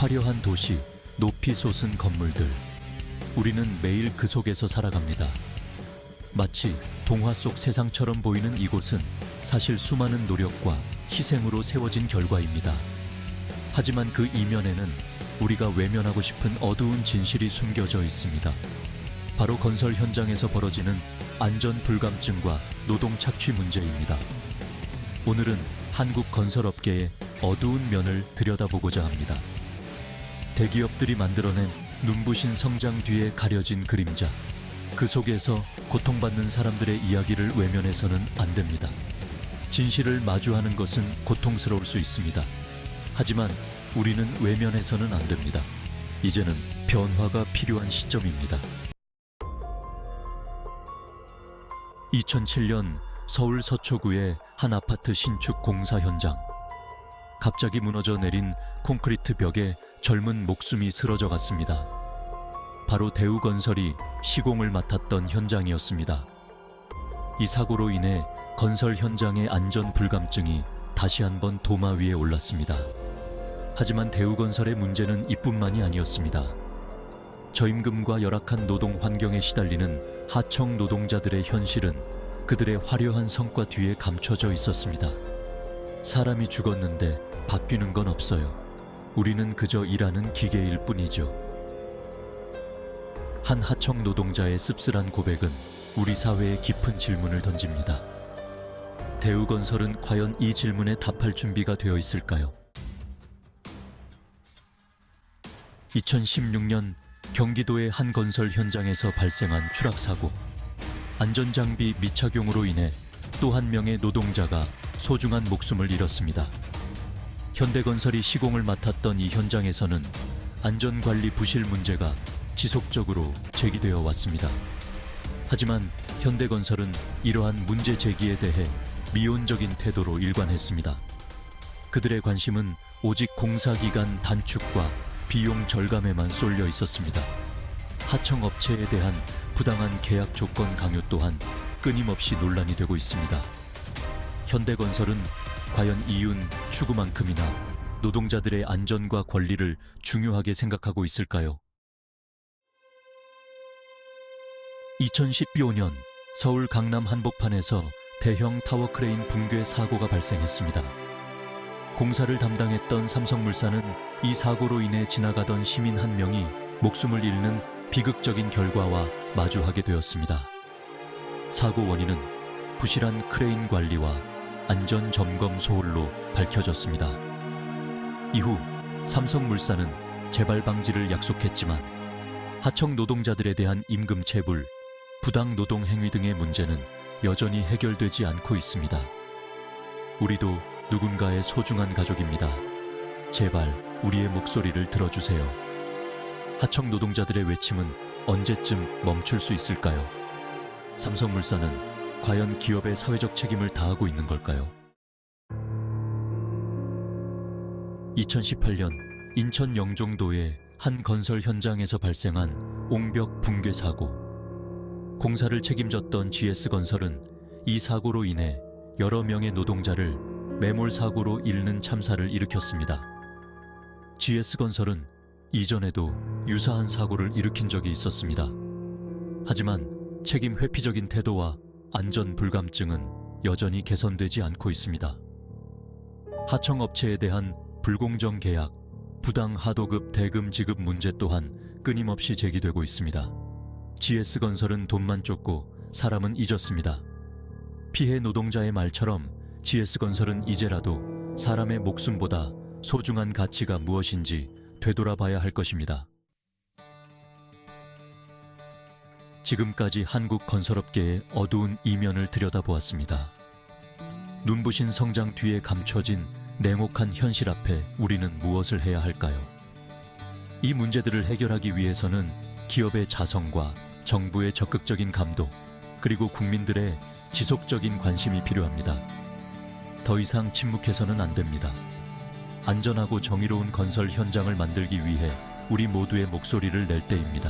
화려한 도시, 높이 솟은 건물들. 우리는 매일 그 속에서 살아갑니다. 마치 동화 속 세상처럼 보이는 이곳은 사실 수많은 노력과 희생으로 세워진 결과입니다. 하지만 그 이면에는 우리가 외면하고 싶은 어두운 진실이 숨겨져 있습니다. 바로 건설 현장에서 벌어지는 안전 불감증과 노동 착취 문제입니다. 오늘은 한국 건설업계의 어두운 면을 들여다보고자 합니다. 대기업들이 만들어낸 눈부신 성장 뒤에 가려진 그림자. 그 속에서 고통받는 사람들의 이야기를 외면해서는 안 됩니다. 진실을 마주하는 것은 고통스러울 수 있습니다. 하지만 우리는 외면해서는 안 됩니다. 이제는 변화가 필요한 시점입니다. 2007년 서울 서초구의 한 아파트 신축 공사 현장. 갑자기 무너져 내린 콘크리트 벽에 젊은 목숨이 쓰러져 갔습니다. 바로 대우건설이 시공을 맡았던 현장이었습니다. 이 사고로 인해 건설 현장의 안전 불감증이 다시 한번 도마 위에 올랐습니다. 하지만 대우건설의 문제는 이뿐만이 아니었습니다. 저임금과 열악한 노동 환경에 시달리는 하청 노동자들의 현실은 그들의 화려한 성과 뒤에 감춰져 있었습니다. 사람이 죽었는데 바뀌는 건 없어요. 우리는 그저 일하는 기계일 뿐이죠. 한 하청 노동자의 씁쓸한 고백은 우리 사회에 깊은 질문을 던집니다. 대우건설은 과연 이 질문에 답할 준비가 되어 있을까요? 2016년 경기도의 한 건설 현장에서 발생한 추락사고. 안전장비 미착용으로 인해 또 한 명의 노동자가 소중한 목숨을 잃었습니다. 현대건설이 시공을 맡았던 이 현장에서는 안전관리 부실 문제가 지속적으로 제기되어 왔습니다. 하지만 현대건설은 이러한 문제 제기에 대해 미온적인 태도로 일관했습니다. 그들의 관심은 오직 공사기간 단축과 비용 절감에만 쏠려 있었습니다. 하청업체에 대한 부당한 계약 조건 강요 또한 끊임없이 논란이 되고 있습니다. 현대건설은 과연 이윤 추구만큼이나 노동자들의 안전과 권리를 중요하게 생각하고 있을까요? 2015년 서울 강남 한복판에서 대형 타워크레인 붕괴 사고가 발생했습니다. 공사를 담당했던 삼성물산은 이 사고로 인해 지나가던 시민 한 명이 목숨을 잃는 비극적인 결과와 마주하게 되었습니다. 사고 원인은 부실한 크레인 관리와 안전 점검 소홀로 밝혀졌습니다. 이후 삼성물산은 재발 방지를 약속했지만 하청 노동자들에 대한 임금 체불, 부당 노동 행위 등의 문제는 여전히 해결되지 않고 있습니다. 우리도 누군가의 소중한 가족입니다. 제발 우리의 목소리를 들어주세요. 하청 노동자들의 외침은 언제쯤 멈출 수 있을까요? 삼성물산은 과연 기업의 사회적 책임을 다하고 있는 걸까요? 2018년 인천 영종도의 한 건설 현장에서 발생한 옹벽 붕괴 사고. 공사를 책임졌던 GS건설은 이 사고로 인해 여러 명의 노동자를 매몰 사고로 잃는 참사를 일으켰습니다. GS건설은 이전에도 유사한 사고를 일으킨 적이 있었습니다. 하지만 책임 회피적인 태도와 안전 불감증은 여전히 개선되지 않고 있습니다. 하청업체에 대한 불공정 계약, 부당 하도급 대금 지급 문제 또한 끊임없이 제기되고 있습니다. GS건설은 돈만 쫓고 사람은 잊었습니다. 피해 노동자의 말처럼 GS건설은 이제라도 사람의 목숨보다 소중한 가치가 무엇인지 되돌아봐야 할 것입니다. 지금까지 한국 건설업계의 어두운 이면을 들여다보았습니다. 눈부신 성장 뒤에 감춰진 냉혹한 현실 앞에 우리는 무엇을 해야 할까요? 이 문제들을 해결하기 위해서는 기업의 자성과 정부의 적극적인 감독, 그리고 국민들의 지속적인 관심이 필요합니다. 더 이상 침묵해서는 안 됩니다. 안전하고 정의로운 건설 현장을 만들기 위해 우리 모두의 목소리를 낼 때입니다.